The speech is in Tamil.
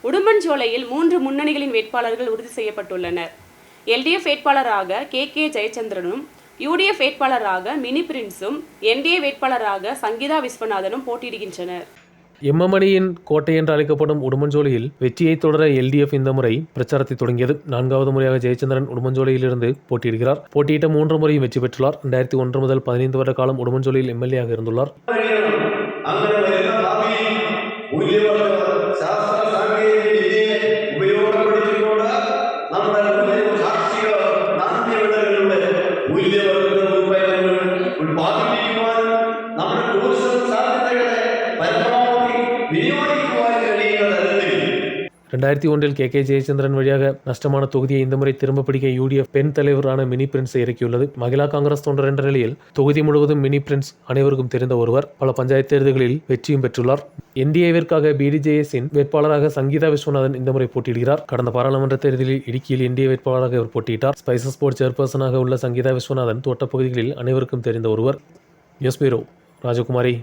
உடும்பன்சோலையில் 3 முன்னணிகளின் வேட்பாளர்கள் உறுதி செய்யப்பட்டுள்ளனர். எல்டிஎஃப் வேட்பாளராக கே. ஜெயச்சந்திரனும், யுடிஎஃப் வேட்பாளராக மினி பிரின்ஸும், என்டிஏ வேட்பாளராக சங்கீதா விஸ்வநாதனும் போட்டியிடுகின்றனர். எம்மமணியின் கோட்டை என்று அழைக்கப்படும் உடும்பன்சோலையில் வெற்றியை தொடர எல்டிஎஃப் இந்த முறை பிரச்சாரத்தை தொடங்கியது. 4வது முறையாக ஜெயச்சந்திரன் உடும்பன்சோலையிலிருந்து போட்டியிடுகிறார். போட்டியிட்ட 3 முறையும் வெற்றி பெற்றுள்ளார். 2001 முதல் 15 வருட காலம் உடும்பன்சோலையில் எம்எல்ஏ-ஆக இருந்துள்ளார். கே. ஜெயச்சந்திரன் வழியாக நஷ்டமான தொகுதியை இந்த முறை திரும்ப பிடிக்க யுடிஎஃப் பெண் தலைவரான மினி பிரின்ஸை இறக்கியுள்ளது. மகிழா காங்கிரஸ் தொண்டர் என்ற நிலையில் தொகுதி முழுவதும் மினி பிரின்ஸ் அனைவருக்கும் தெரிந்த ஒருவர். பல பஞ்சாயத்து தேர்தல்களில் வெற்றியும் பெற்றுள்ளார். என்டிஏவிற்காக பிடிஜேஎஸின் வேட்பாளராக சங்கீதா விஸ்வநாதன் இந்த முறை போட்டியிடுகிறார். கடந்த பாராளுமன்ற தேர்தலில் இடுக்கியில் என்டிஏ வேட்பாளராக இவர் போட்டியிட்டார். ஸ்பைசஸ் போர்டு சேர்பர்சனாக உள்ள சங்கீதா விஸ்வநாதன் தோட்டப்பகுதிகளில் அனைவருக்கும் தெரிந்த ஒருவர். நியூஸ் பியூரோ, ராஜகுமாரி.